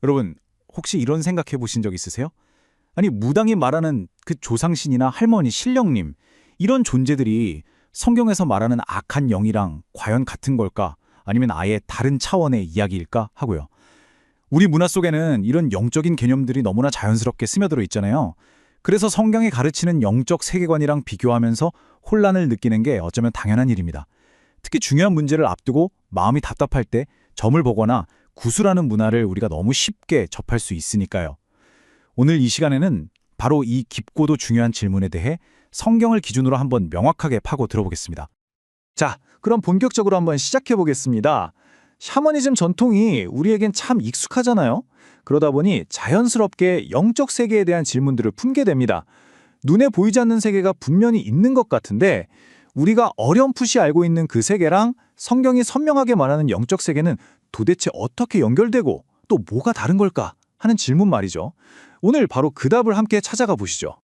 여러분, 혹시 이런 생각해 보신 적 있으세요? 아니, 무당이 말하는 그 조상신이나 할머니, 신령님, 이런 존재들이 성경에서 말하는 악한 영이랑 과연 같은 걸까? 아니면 아예 다른 차원의 이야기일까? 하고요. 우리 문화 속에는 이런 영적인 개념들이 너무나 자연스럽게 스며들어 있잖아요. 그래서 성경이 가르치는 영적 세계관이랑 비교하면서 혼란을 느끼는 게 어쩌면 당연한 일입니다. 특히 중요한 문제를 앞두고 마음이 답답할 때 점을 보거나 구술하는 문화를 우리가 너무 쉽게 접할 수 있으니까요. 오늘 이 시간에는 바로 이 깊고도 중요한 질문에 대해 성경을 기준으로 한번 명확하게 파고 들어보겠습니다. 자, 그럼 본격적으로 한번 시작해 보겠습니다. 샤머니즘 전통이 우리에겐 참 익숙하잖아요. 그러다 보니 자연스럽게 영적 세계에 대한 질문들을 품게 됩니다. 눈에 보이지 않는 세계가 분명히 있는 것 같은데 우리가 어렴풋이 알고 있는 그 세계랑 성경이 선명하게 말하는 영적 세계는 도대체 어떻게 연결되고 또 뭐가 다른 걸까 하는 질문 말이죠. 오늘 바로 그 답을 함께 찾아가 보시죠.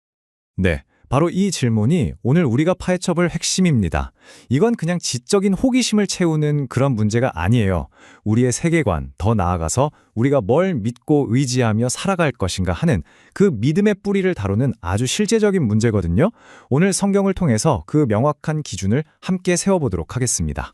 네, 바로 이 질문이 오늘 우리가 파헤쳐볼 핵심입니다. 이건 그냥 지적인 호기심을 채우는 그런 문제가 아니에요. 우리의 세계관, 더 나아가서 우리가 뭘 믿고 의지하며 살아갈 것인가 하는 그 믿음의 뿌리를 다루는 아주 실제적인 문제거든요. 오늘 성경을 통해서 그 명확한 기준을 함께 세워보도록 하겠습니다.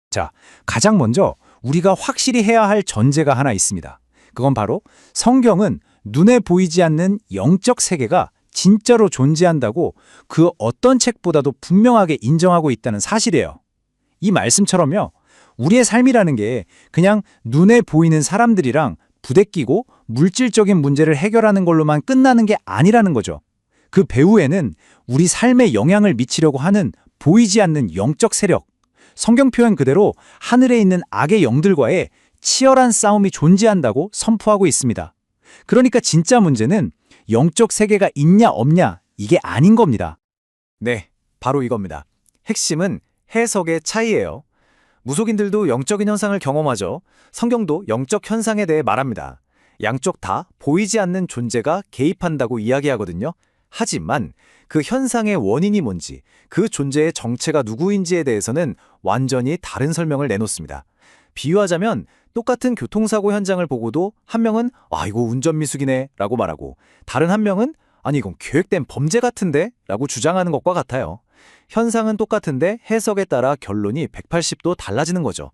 자, 가장 먼저 우리가 확실히 해야 할 전제가 하나 있습니다. 그건 바로 성경은 눈에 보이지 않는 영적 세계가 진짜로 존재한다고 그 어떤 책보다도 분명하게 인정하고 있다는 사실이에요. 이 말씀처럼요, 우리의 삶이라는 게 그냥 눈에 보이는 사람들이랑 부대끼고 물질적인 문제를 해결하는 걸로만 끝나는 게 아니라는 거죠. 그 배후에는 우리 삶에 영향을 미치려고 하는 보이지 않는 영적 세력, 성경 표현 그대로 하늘에 있는 악의 영들과의 치열한 싸움이 존재한다고 선포하고 있습니다. 그러니까 진짜 문제는 영적 세계가 있냐 없냐 이게 아닌 겁니다. 네, 바로 이겁니다. 핵심은 해석의 차이예요. 무속인들도 영적인 현상을 경험하죠. 성경도 영적 현상에 대해 말합니다. 양쪽 다 보이지 않는 존재가 개입한다고 이야기하거든요. 하지만 그 현상의 원인이 뭔지, 그 존재의 정체가 누구인지에 대해서는 완전히 다른 설명을 내놓습니다. 비유하자면 똑같은 교통사고 현장을 보고도 한 명은 아 이거 운전미숙이네 라고 말하고 다른 한 명은 아니 이건 계획된 범죄 같은데 라고 주장하는 것과 같아요. 현상은 똑같은데 해석에 따라 결론이 180도 달라지는 거죠.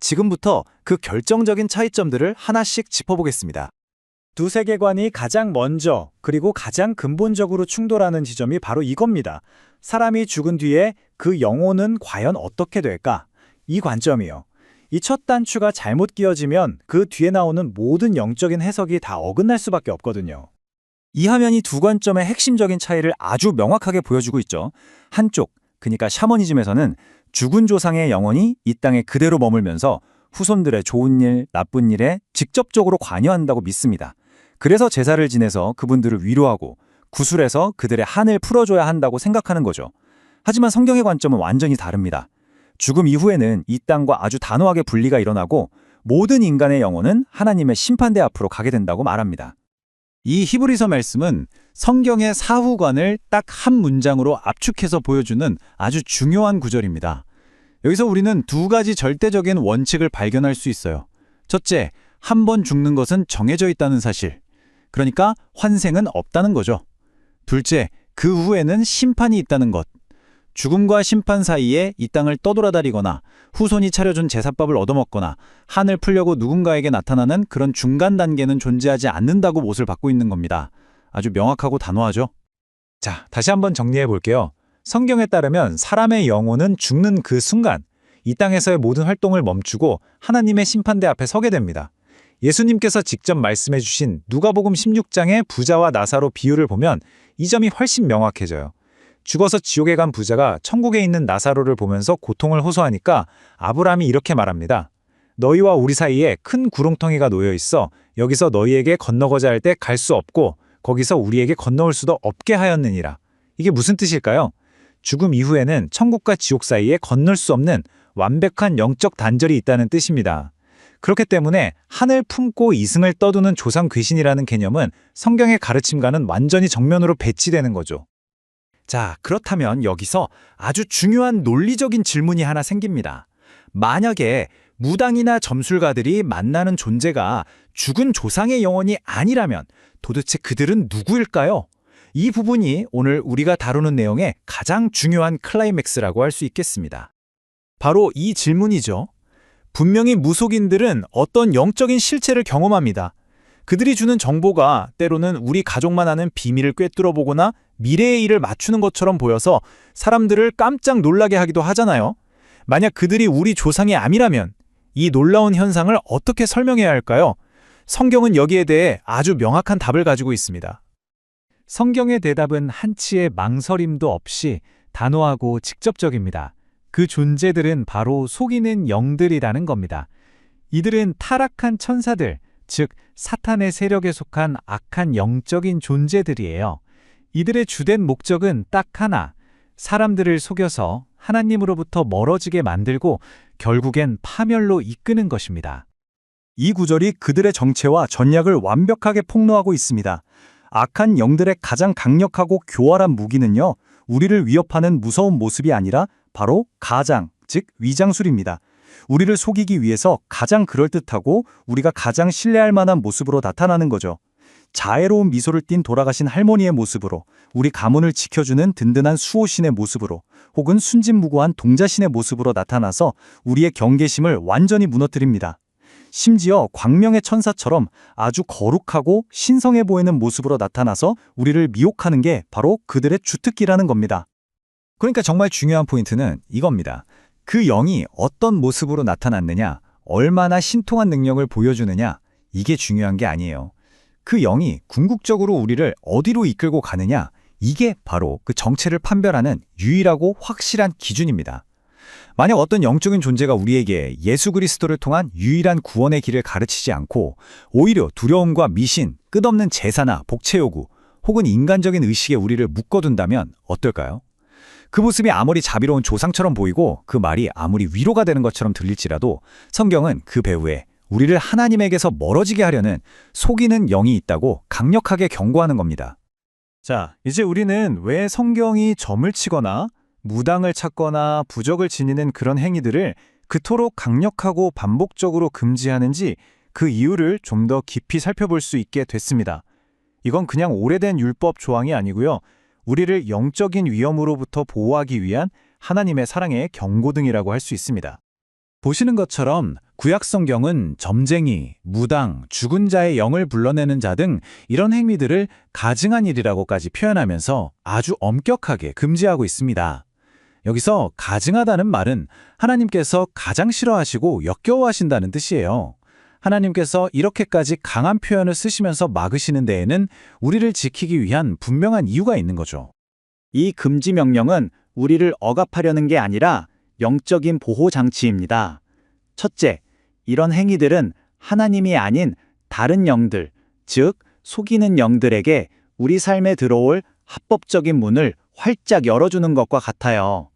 지금부터 그 결정적인 차이점들을 하나씩 짚어보겠습니다. 두 세계관이 가장 먼저 그리고 가장 근본적으로 충돌하는 지점이 바로 이겁니다. 사람이 죽은 뒤에 그 영혼은 과연 어떻게 될까? 이 관점이요. 이 첫 단추가 잘못 끼워지면 그 뒤에 나오는 모든 영적인 해석이 다 어긋날 수밖에 없거든요. 이 화면이 두 관점의 핵심적인 차이를 아주 명확하게 보여주고 있죠. 한쪽, 그러니까 샤머니즘에서는 죽은 조상의 영혼이 이 땅에 그대로 머물면서 후손들의 좋은 일, 나쁜 일에 직접적으로 관여한다고 믿습니다. 그래서 제사를 지내서 그분들을 위로하고 구술해서 그들의 한을 풀어줘야 한다고 생각하는 거죠. 하지만 성경의 관점은 완전히 다릅니다. 죽음 이후에는 이 땅과 아주 단호하게 분리가 일어나고 모든 인간의 영혼은 하나님의 심판대 앞으로 가게 된다고 말합니다. 이 히브리서 말씀은 성경의 사후관을 딱 한 문장으로 압축해서 보여주는 아주 중요한 구절입니다. 여기서 우리는 두 가지 절대적인 원칙을 발견할 수 있어요. 첫째, 한 번 죽는 것은 정해져 있다는 사실. 그러니까 환생은 없다는 거죠. 둘째, 그 후에는 심판이 있다는 것. 죽음과 심판 사이에 이 땅을 떠돌아다니거나 후손이 차려준 제사밥을 얻어먹거나 한을 풀려고 누군가에게 나타나는 그런 중간 단계는 존재하지 않는다고 못을 받고 있는 겁니다. 아주 명확하고 단호하죠? 자, 다시 한번 정리해 볼게요. 성경에 따르면 사람의 영혼은 죽는 그 순간 이 땅에서의 모든 활동을 멈추고 하나님의 심판대 앞에 서게 됩니다. 예수님께서 직접 말씀해 주신 누가복음 16장의 부자와 나사로 비유를 보면 이 점이 훨씬 명확해져요. 죽어서 지옥에 간 부자가 천국에 있는 나사로를 보면서 고통을 호소하니까 아브라함이 이렇게 말합니다. 너희와 우리 사이에 큰 구렁텅이가 놓여 있어 여기서 너희에게 건너고자 할 때 갈 수 없고 거기서 우리에게 건너올 수도 없게 하였느니라. 이게 무슨 뜻일까요? 죽음 이후에는 천국과 지옥 사이에 건널 수 없는 완벽한 영적 단절이 있다는 뜻입니다. 그렇기 때문에 하늘 품고 이승을 떠도는 조상 귀신이라는 개념은 성경의 가르침과는 완전히 정면으로 배치되는 거죠. 자, 그렇다면 여기서 아주 중요한 논리적인 질문이 하나 생깁니다. 만약에 무당이나 점술가들이 만나는 존재가 죽은 조상의 영혼이 아니라면 도대체 그들은 누구일까요? 이 부분이 오늘 우리가 다루는 내용의 가장 중요한 클라이맥스라고 할 수 있겠습니다. 바로 이 질문이죠. 분명히 무속인들은 어떤 영적인 실체를 경험합니다. 그들이 주는 정보가 때로는 우리 가족만 아는 비밀을 꿰뚫어 보거나 미래의 일을 맞추는 것처럼 보여서 사람들을 깜짝 놀라게 하기도 하잖아요. 만약 그들이 우리 조상이 아니라면 이 놀라운 현상을 어떻게 설명해야 할까요? 성경은 여기에 대해 아주 명확한 답을 가지고 있습니다. 성경의 대답은 한치의 망설임도 없이 단호하고 직접적입니다. 그 존재들은 바로 속이는 영들이라는 겁니다. 이들은 타락한 천사들, 즉 사탄의 세력에 속한 악한 영적인 존재들이에요. 이들의 주된 목적은 딱 하나, 사람들을 속여서 하나님으로부터 멀어지게 만들고 결국엔 파멸로 이끄는 것입니다. 이 구절이 그들의 정체와 전략을 완벽하게 폭로하고 있습니다. 악한 영들의 가장 강력하고 교활한 무기는요, 우리를 위협하는 무서운 모습이 아니라 바로 가장, 즉 위장술입니다. 우리를 속이기 위해서 가장 그럴듯하고 우리가 가장 신뢰할 만한 모습으로 나타나는 거죠. 자애로운 미소를 띤 돌아가신 할머니의 모습으로, 우리 가문을 지켜주는 든든한 수호신의 모습으로, 혹은 순진무구한 동자신의 모습으로 나타나서 우리의 경계심을 완전히 무너뜨립니다. 심지어 광명의 천사처럼 아주 거룩하고 신성해 보이는 모습으로 나타나서 우리를 미혹하는 게 바로 그들의 주특기라는 겁니다. 그러니까 정말 중요한 포인트는 이겁니다. 그 영이 어떤 모습으로 나타났느냐, 얼마나 신통한 능력을 보여주느냐, 이게 중요한 게 아니에요. 그 영이 궁극적으로 우리를 어디로 이끌고 가느냐, 이게 바로 그 정체를 판별하는 유일하고 확실한 기준입니다. 만약 어떤 영적인 존재가 우리에게 예수 그리스도를 통한 유일한 구원의 길을 가르치지 않고 오히려 두려움과 미신, 끝없는 제사나 복채 요구, 혹은 인간적인 의식에 우리를 묶어둔다면 어떨까요? 그 모습이 아무리 자비로운 조상처럼 보이고 그 말이 아무리 위로가 되는 것처럼 들릴지라도 성경은 그 배후에 우리를 하나님에게서 멀어지게 하려는 속이는 영이 있다고 강력하게 경고하는 겁니다. 자, 이제 우리는 왜 성경이 점을 치거나 무당을 찾거나 부적을 지니는 그런 행위들을 그토록 강력하고 반복적으로 금지하는지 그 이유를 좀 더 깊이 살펴볼 수 있게 됐습니다. 이건 그냥 오래된 율법 조항이 아니고요. 우리를 영적인 위험으로부터 보호하기 위한 하나님의 사랑의 경고등이라고 할 수 있습니다. 보시는 것처럼 구약 성경은 점쟁이, 무당, 죽은 자의 영을 불러내는 자 등 이런 행위들을 가증한 일이라고까지 표현하면서 아주 엄격하게 금지하고 있습니다. 여기서 가증하다는 말은 하나님께서 가장 싫어하시고 역겨워하신다는 뜻이에요. 하나님께서 이렇게까지 강한 표현을 쓰시면서 막으시는 데에는 우리를 지키기 위한 분명한 이유가 있는 거죠. 이 금지 명령은 우리를 억압하려는 게 아니라 영적인 보호 장치입니다. 첫째, 이런 행위들은 하나님이 아닌 다른 영들, 즉 속이는 영들에게 우리 삶에 들어올 합법적인 문을 활짝 열어주는 것과 같아요.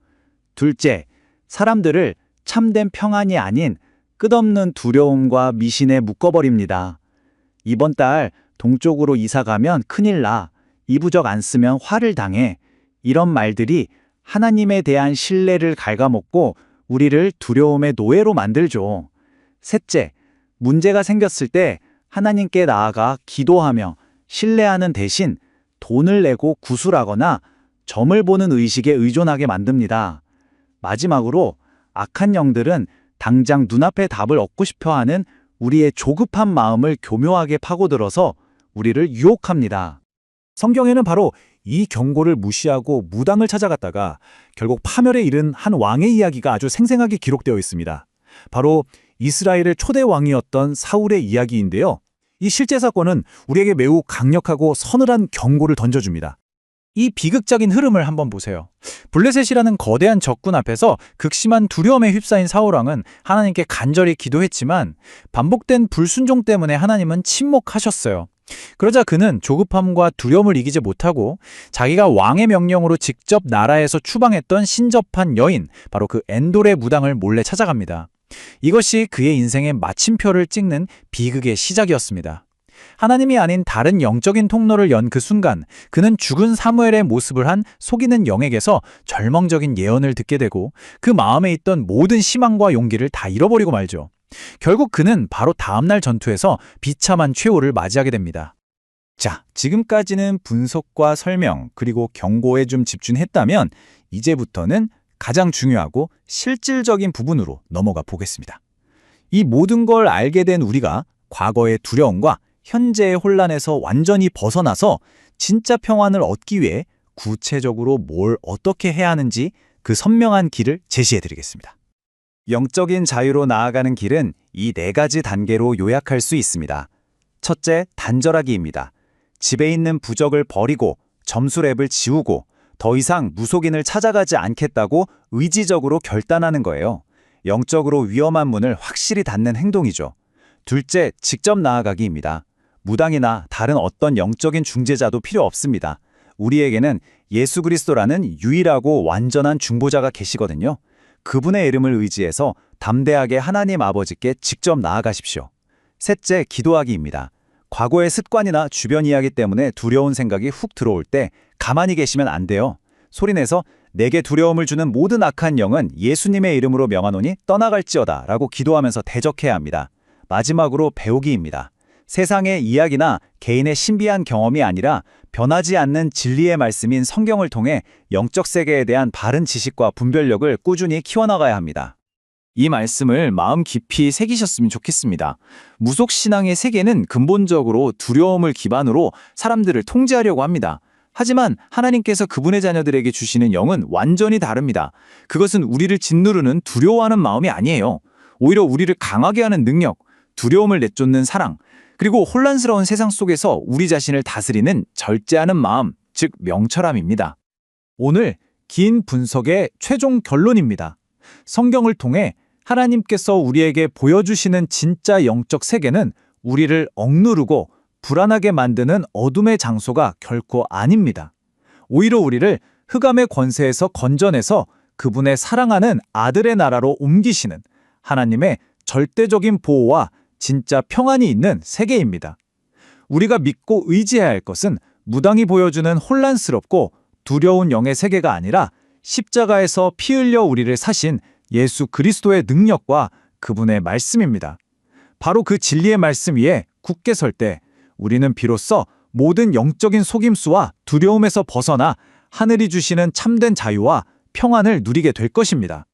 둘째, 사람들을 참된 평안이 아닌 끝없는 두려움과 미신에 묶어버립니다. 이번 달 동쪽으로 이사 가면 큰일 나, 이 부적 안 쓰면 화를 당해, 이런 말들이 하나님에 대한 신뢰를 갉아먹고 우리를 두려움의 노예로 만들죠. 셋째, 문제가 생겼을 때 하나님께 나아가 기도하며 신뢰하는 대신 돈을 내고 구술하거나 점을 보는 의식에 의존하게 만듭니다. 마지막으로 악한 영들은 당장 눈앞에 답을 얻고 싶어하는 우리의 조급한 마음을 교묘하게 파고들어서 우리를 유혹합니다. 성경에는 바로 이 경고를 무시하고 무당을 찾아갔다가 결국 파멸에 이른 한 왕의 이야기가 아주 생생하게 기록되어 있습니다. 바로 이스라엘의 초대 왕이었던 사울의 이야기인데요. 이 실제 사건은 우리에게 매우 강력하고 서늘한 경고를 던져줍니다. 이 비극적인 흐름을 한번 보세요. 블레셋이라는 거대한 적군 앞에서 극심한 두려움에 휩싸인 사울왕은 하나님께 간절히 기도했지만 반복된 불순종 때문에 하나님은 침묵하셨어요. 그러자 그는 조급함과 두려움을 이기지 못하고 자기가 왕의 명령으로 직접 나라에서 추방했던 신접한 여인, 바로 그 엔돌의 무당을 몰래 찾아갑니다. 이것이 그의 인생의 마침표를 찍는 비극의 시작이었습니다. 하나님이 아닌 다른 영적인 통로를 연 그 순간 그는 죽은 사무엘의 모습을 한 속이는 영에게서 절망적인 예언을 듣게 되고 그 마음에 있던 모든 희망과 용기를 다 잃어버리고 말죠. 결국 그는 바로 다음날 전투에서 비참한 최후를 맞이하게 됩니다. 자, 지금까지는 분석과 설명 그리고 경고에 좀 집중했다면 이제부터는 가장 중요하고 실질적인 부분으로 넘어가 보겠습니다. 이 모든 걸 알게 된 우리가 과거의 두려움과 현재의 혼란에서 완전히 벗어나서 진짜 평안을 얻기 위해 구체적으로 뭘 어떻게 해야 하는지 그 선명한 길을 제시해 드리겠습니다. 영적인 자유로 나아가는 길은 이 4가지 단계로 요약할 수 있습니다. 첫째, 단절하기입니다. 집에 있는 부적을 버리고 점수랩을 지우고 더 이상 무속인을 찾아가지 않겠다고 의지적으로 결단하는 거예요. 영적으로 위험한 문을 확실히 닫는 행동이죠. 둘째, 직접 나아가기입니다. 무당이나 다른 어떤 영적인 중재자도 필요 없습니다. 우리에게는 예수 그리스도라는 유일하고 완전한 중보자가 계시거든요. 그분의 이름을 의지해서 담대하게 하나님 아버지께 직접 나아가십시오. 셋째, 기도하기입니다. 과거의 습관이나 주변 이야기 때문에 두려운 생각이 훅 들어올 때 가만히 계시면 안 돼요. 소리내서 내게 두려움을 주는 모든 악한 영은 예수님의 이름으로 명하노니 떠나갈지어다 라고 기도하면서 대적해야 합니다. 마지막으로 배우기입니다. 세상의 이야기나 개인의 신비한 경험이 아니라 변하지 않는 진리의 말씀인 성경을 통해 영적 세계에 대한 바른 지식과 분별력을 꾸준히 키워나가야 합니다. 이 말씀을 마음 깊이 새기셨으면 좋겠습니다. 무속신앙의 세계는 근본적으로 두려움을 기반으로 사람들을 통제하려고 합니다. 하지만 하나님께서 그분의 자녀들에게 주시는 영은 완전히 다릅니다. 그것은 우리를 짓누르는 두려워하는 마음이 아니에요. 오히려 우리를 강하게 하는 능력, 두려움을 내쫓는 사랑, 그리고 혼란스러운 세상 속에서 우리 자신을 다스리는 절제하는 마음, 즉 명철함입니다. 오늘 긴 분석의 최종 결론입니다. 성경을 통해 하나님께서 우리에게 보여주시는 진짜 영적 세계는 우리를 억누르고 불안하게 만드는 어둠의 장소가 결코 아닙니다. 오히려 우리를 흑암의 권세에서 건져내서 그분의 사랑하는 아들의 나라로 옮기시는 하나님의 절대적인 보호와 진짜 평안이 있는 세계입니다. 우리가 믿고 의지해야 할 것은 무당이 보여주는 혼란스럽고 두려운 영의 세계가 아니라 십자가에서 피 흘려 우리를 사신 예수 그리스도의 능력과 그분의 말씀입니다. 바로 그 진리의 말씀 위에 굳게 설 때 우리는 비로소 모든 영적인 속임수와 두려움에서 벗어나 하늘이 주시는 참된 자유와 평안을 누리게 될 것입니다.